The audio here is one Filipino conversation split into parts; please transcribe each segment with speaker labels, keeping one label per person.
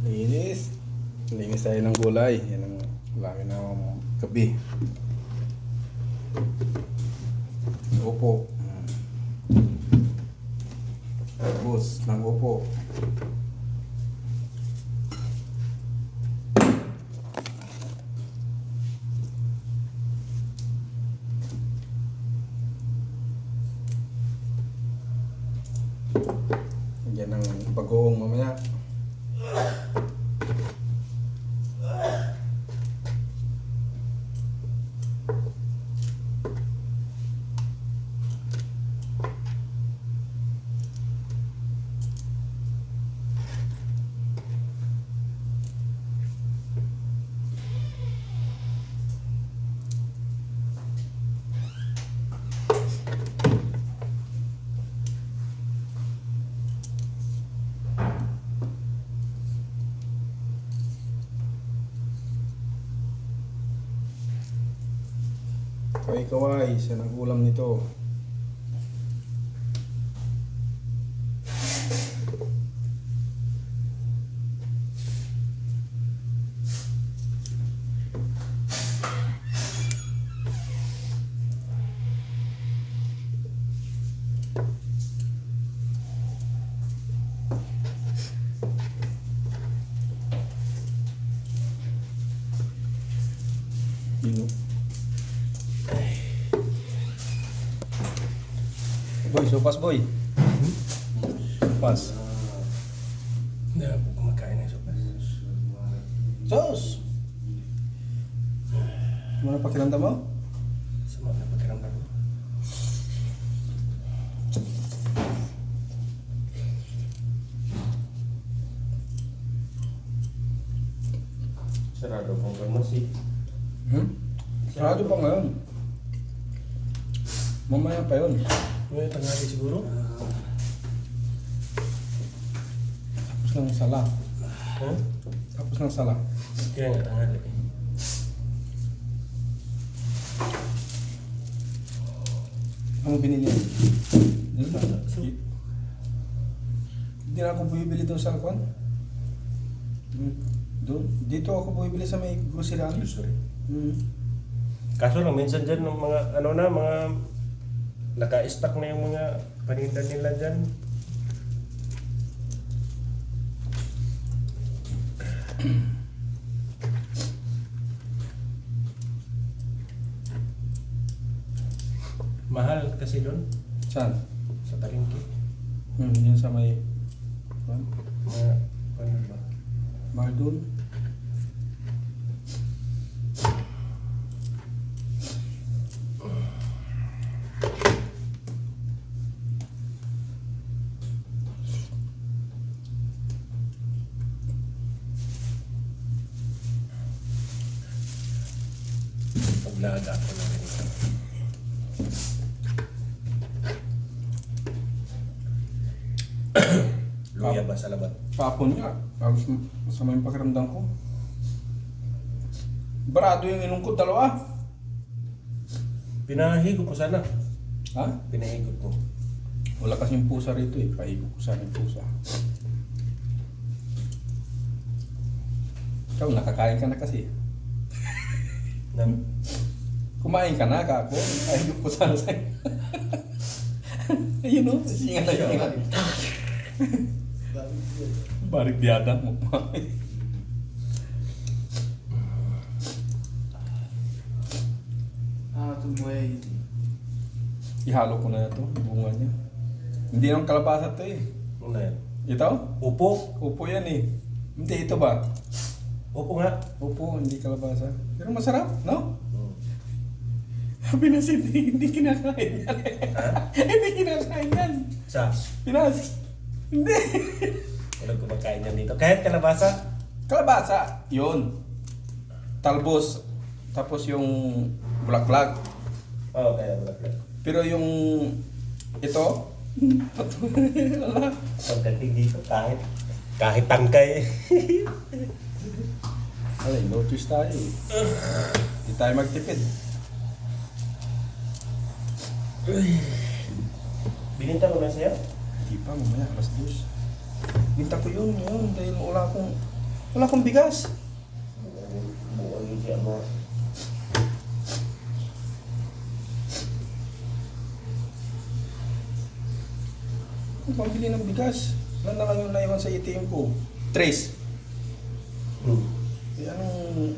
Speaker 1: Linis. Linis tayo ng gulay. Yan ang laki ng gabi. Upo. Tapos ng upo. Yan ang bagoong mamaya. Kaway-kaway, siya ng ulam nito. Yun. Boy, sopas boy. Sopas.
Speaker 2: Hindi ako kumakain ng sopas.
Speaker 1: Sos! Ano pakiramdam mo?
Speaker 2: Sama na pakiramdam ko. Sarado pong farmacy.
Speaker 1: Sarado pa ngayon. Mamaya pa yun.
Speaker 2: May tanghali siguro?
Speaker 1: Tapos ng sala.
Speaker 2: Ha?
Speaker 1: Tapos ng sala.
Speaker 2: Kaya nga tanghali.
Speaker 1: Ano binili?
Speaker 2: So,
Speaker 1: Hindi na ako bumibili doon sa kwan. Doon. Dito ako bumibili sa may grocery.
Speaker 2: sorry.
Speaker 1: Hmm.
Speaker 2: Kaso lang minsan dyan ng mga mga naka-stock na yung mga paninda nila dyan. Mahal kasi doon
Speaker 1: Saan?
Speaker 2: sa palengke.
Speaker 1: Yun sa may kwan.
Speaker 2: Mga ano ba?
Speaker 1: Mahal doon.
Speaker 2: Paglaga ko na rin ito. Luya ba sa labat?
Speaker 1: Papon nga. Tapos masama yung pakiramdam ko. Barado yung inungkot, dalawa.
Speaker 2: Pinahigop ko sana.
Speaker 1: Ha?
Speaker 2: Pinahigop ko.
Speaker 1: Wala kasing pusa rito eh. Pahigop ko sana yung pusa. Ikaw, nakakain ka na kasi.
Speaker 2: Nang
Speaker 1: Kumain ka na, kako. Pahigop ko sana sa'yo. Ayun o, singa na yun. Barik diada mo.
Speaker 3: Tumuhay.
Speaker 1: Ihalo ko na ito, bunga niya. Hindi naman kalabasa to eh.
Speaker 2: ano na yan?
Speaker 1: Ito?
Speaker 2: Upo.
Speaker 1: Upo yan eh. Hindi, ito ba?
Speaker 2: Upo nga.
Speaker 1: Upo, hindi kalabasa. Pero masarap, no?
Speaker 2: Hmm.
Speaker 1: Pinas, hindi kinakain yan.
Speaker 2: Ha?
Speaker 1: Hindi kinakain yan.
Speaker 2: Sa?
Speaker 1: Pinas, hindi.
Speaker 2: Walang kumakain yan dito. Kahit kalabasa.
Speaker 1: Kalabasa, yun. Talbos. Tapos yung bulaklak.
Speaker 2: Oo, kaya wala.
Speaker 1: Pero yung ito, wala.
Speaker 2: Pagdating dito, kahit tangkay.
Speaker 1: Ay, no choice tayo eh. Hindi tayo magtipid.
Speaker 2: Bininta ko na sa'yo.
Speaker 1: Hindi pa, mamaya, alas 2. Binta ko yun, dahil wala akong Wala akong bigas.
Speaker 2: Buo yun siya mo.
Speaker 1: Kung pambili ng bigas. Wala na kayong naiwan sa ATM ko. Trace. Eh, anong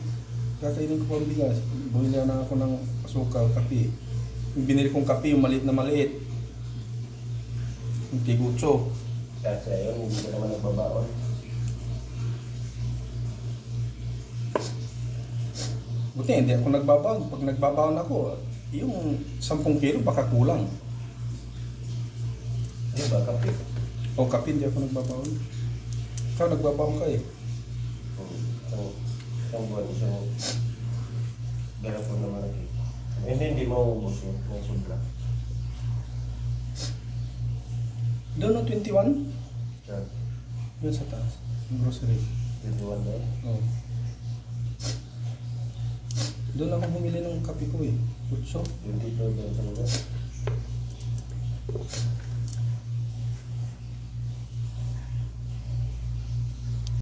Speaker 1: kakainin ko pang bigas? Bumili na ako ng asukal, kape. Yung binili kong kape, yung maliit na maliit. Yung tigutso.
Speaker 2: Kasi ayun, hindi ko naman nagbabaon.
Speaker 1: Buti hindi ako nagbabaon. Pag nagbabaon ako, yung 10 kilo baka kulang.
Speaker 2: Di ba, kape?
Speaker 1: O kape, hindi ako nagbabaon. Ikaw nagbabaon ka eh.
Speaker 2: Isang buwan, isang garapon na malaki. Hindi mauubos yun, yung sobra.
Speaker 1: Doon no 21?
Speaker 2: Sa
Speaker 1: Yun sa taas. Yung grocery.
Speaker 2: 21 na yun.
Speaker 1: Oo. Doon ako bumili ng kape ko eh. Kutso.
Speaker 2: 22 doon sa lugar.